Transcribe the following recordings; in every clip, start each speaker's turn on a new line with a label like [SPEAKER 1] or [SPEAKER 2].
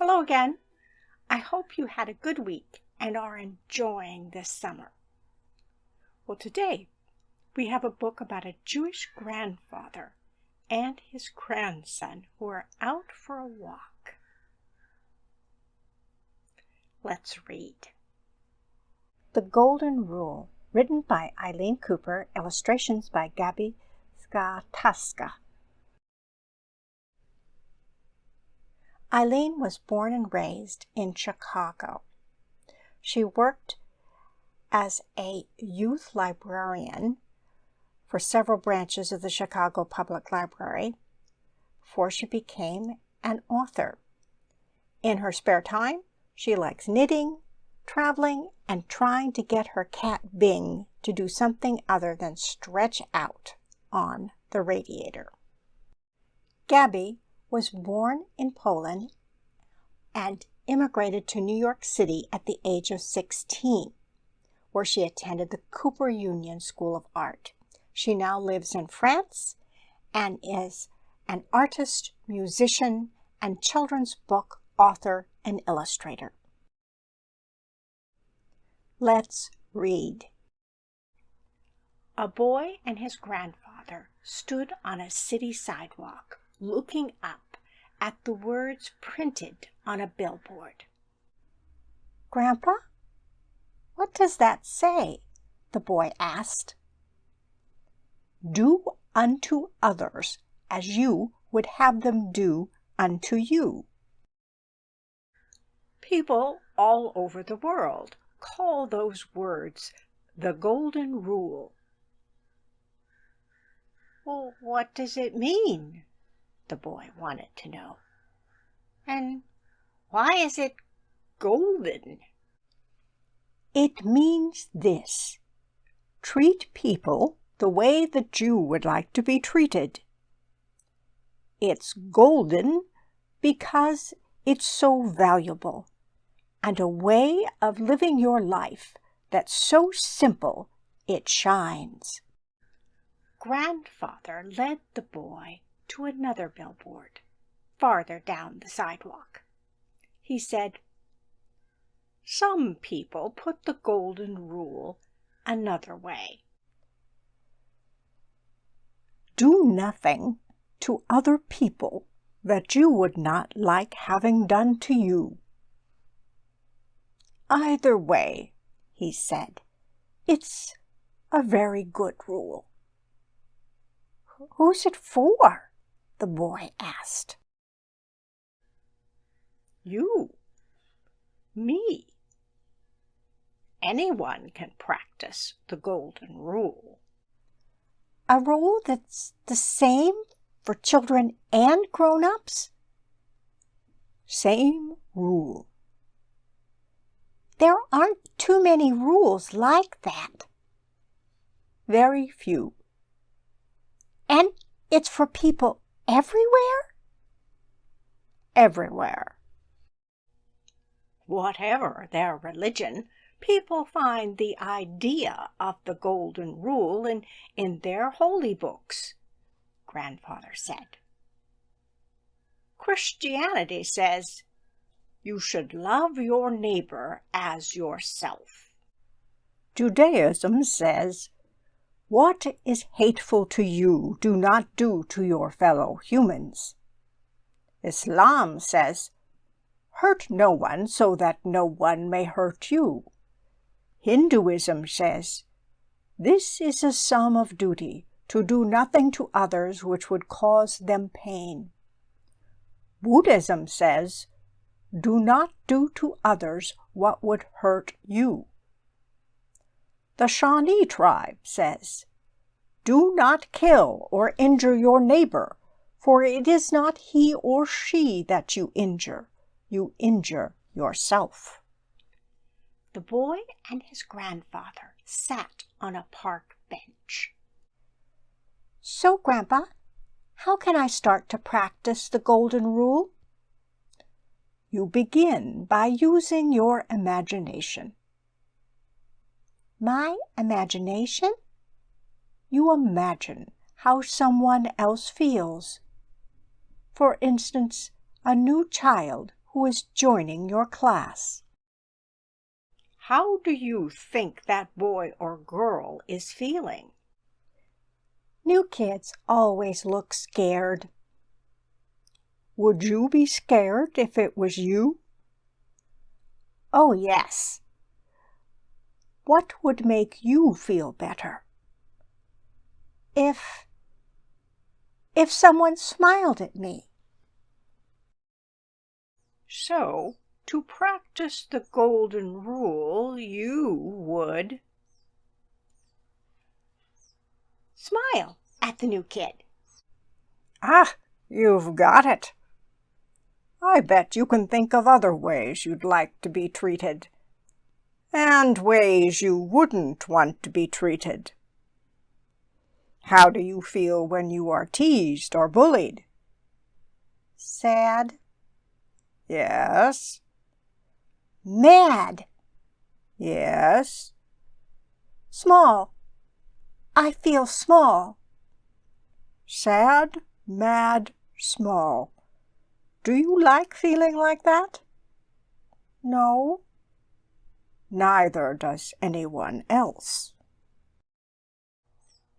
[SPEAKER 1] Hello again. I hope you had a good week and are enjoying this summer. Well, today we have a book about a Jewish grandfather and his grandson who are out for a walk. Let's read. The Golden Rule, written by Eileen Cooper, illustrations by Gabby. Eileen was born and raised in Chicago. She worked as a youth librarian for several branches of the Chicago Public Library before she became an author. In her spare time, she likes knitting, traveling, and trying to get her cat Bing to do something other than stretch out on the radiator. Gabby was born in Poland and immigrated to New York City at the age of 16, where she attended the Cooper Union School of Art. She now lives in France and is an artist, musician, and children's book author and illustrator. Let's read. A boy and his grandfather stood on a city sidewalk, looking up at the words printed on a billboard. "Grandpa, what does that say?" the boy asked. "Do unto others as you would have them do unto you." People all over the world call those words the Golden Rule. Well, what does it mean? The boy wanted to know. And why is it golden? It means this: treat people the way the Jew would like to be treated. It's golden because it's so valuable, and a way of living your life that's so simple it shines. Grandfather led the boy to another billboard, farther down the sidewalk. He said, "Some people put the Golden Rule another way. Do nothing to other people that you would not like having done to you." Either way, he said, it's a very good rule. "Who's it for?" the boy asked. You. Me. Anyone can practice the Golden Rule. A rule that's the same for children and grown-ups? Same rule. There aren't too many rules like that. Very few. And it's for people everywhere? Everywhere. Whatever their religion, people find the idea of the Golden Rule in their holy books, Grandfather said. Christianity says you should love your neighbor as yourself. Judaism says, what is hateful to you, do not do to your fellow humans. Islam says, hurt no one so that no one may hurt you. Hinduism says, this is a sum of duty, to do nothing to others which would cause them pain. Buddhism says, do not do to others what would hurt you. The Shawnee tribe says, do not kill or injure your neighbor, for it is not he or she that you injure yourself. The boy and his grandfather sat on a park bench. So, Grandpa, how can I start to practice the Golden Rule? You begin by using your imagination. My imagination? You imagine how someone else feels. For instance, a new child who is joining your class.
[SPEAKER 2] How do you think that boy or girl is feeling?
[SPEAKER 1] New kids always look scared. Would you be scared if it was you? Oh, yes. What would make you feel better? If someone smiled at me.
[SPEAKER 2] So, to practice the golden rule, you would
[SPEAKER 1] smile at the new kid.
[SPEAKER 2] Ah, you've got it. I bet you can think of other ways you'd like to be treated, and ways you wouldn't want to be treated. How do you feel when you are teased or bullied?
[SPEAKER 1] Sad.
[SPEAKER 2] Yes.
[SPEAKER 1] Mad.
[SPEAKER 2] Yes.
[SPEAKER 1] Small. I feel small.
[SPEAKER 2] Sad, mad, small. Do you like feeling like that?
[SPEAKER 1] No.
[SPEAKER 2] Neither does anyone else.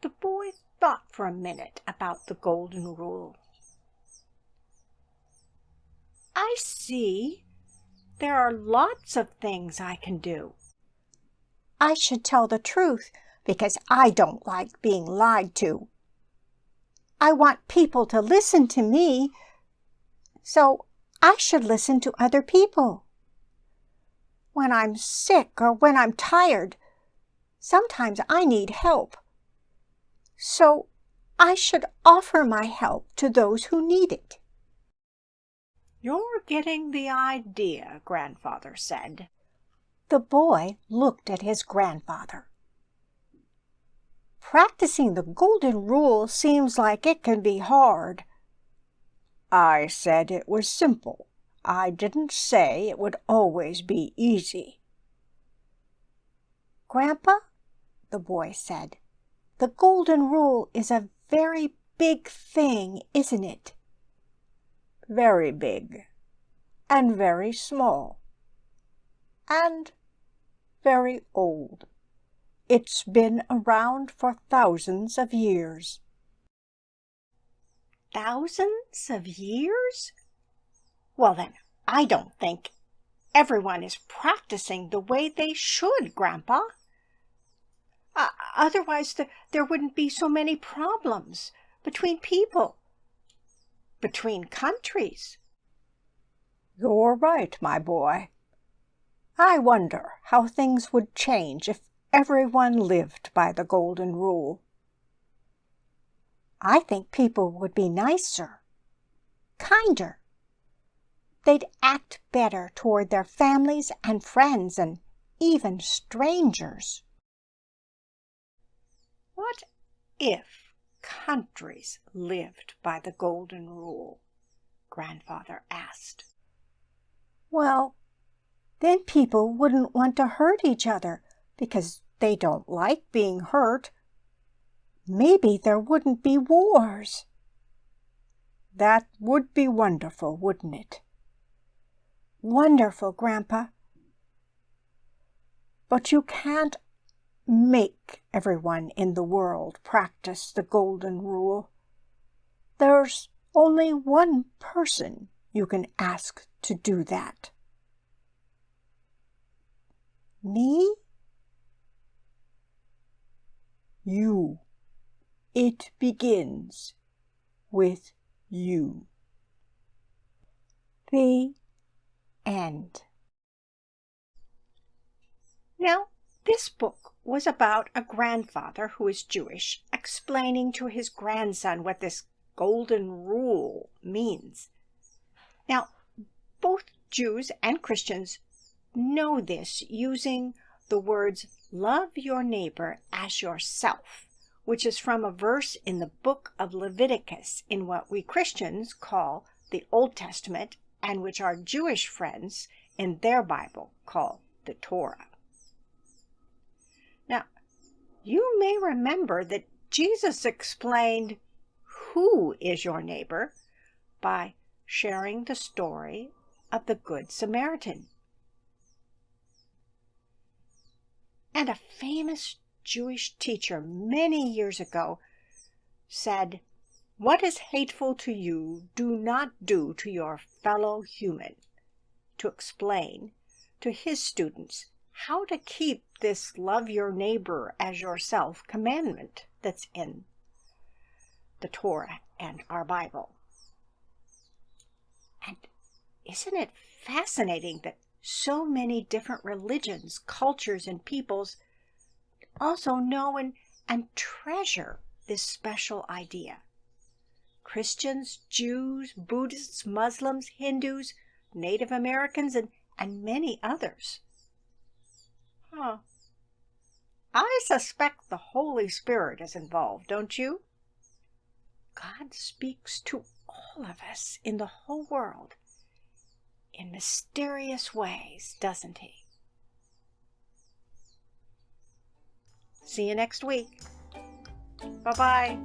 [SPEAKER 1] The boy thought for a minute about the golden rule. I see. There are lots of things I can do. I should tell the truth because I don't like being lied to. I want people to listen to me, so I should listen to other people. When I'm sick or when I'm tired, sometimes I need help. So I should offer my help to those who need it.
[SPEAKER 2] You're getting the idea, Grandfather said.
[SPEAKER 1] The boy looked at his grandfather. Practicing the golden rule seems like it can be hard.
[SPEAKER 2] I said it was simple. I didn't say it would always be easy.
[SPEAKER 1] Grandpa, the boy said, the golden rule is a very big thing, isn't it?
[SPEAKER 2] Very big, and very small, and very old. It's been around for thousands of years.
[SPEAKER 1] Thousands of years? Well then, I don't think everyone is practicing the way they should, Grandpa. Otherwise, there wouldn't be so many problems between people, between countries.
[SPEAKER 2] You're right, my boy. I wonder how things would change if everyone lived by the golden rule.
[SPEAKER 1] I think people would be nicer, kinder. They'd act better toward their families and friends and even strangers.
[SPEAKER 2] What if countries lived by the golden rule? Grandfather asked.
[SPEAKER 1] Well, then people wouldn't want to hurt each other because they don't like being hurt. Maybe there wouldn't be wars.
[SPEAKER 2] That would be wonderful, wouldn't it?
[SPEAKER 1] Wonderful, Grandpa.
[SPEAKER 2] But you can't make everyone in the world practice the golden rule. There's only one person you can ask to do that.
[SPEAKER 1] Me?
[SPEAKER 2] You. It begins with you.
[SPEAKER 1] The end. Now, this book was about a grandfather who is Jewish explaining to his grandson what this golden rule means. Now, both Jews and Christians know this using the words love your neighbor as yourself, which is from a verse in the book of Leviticus in what we Christians call the Old Testament and which our Jewish friends in their Bible call the Torah. Now, you may remember that Jesus explained who is your neighbor by sharing the story of the Good Samaritan. And a famous Jewish teacher many years ago said, "What is hateful to you, do not do to your fellow human," to explain to his students how to keep this love your neighbor as yourself commandment that's in the Torah and our Bible. And isn't it fascinating that so many different religions, cultures, and peoples also know and treasure this special idea? Christians, Jews, Buddhists, Muslims, Hindus, Native Americans, and many others. I suspect the Holy Spirit is involved, don't you? God speaks to all of us in the whole world in mysterious ways, doesn't he? See you next week. Bye-bye.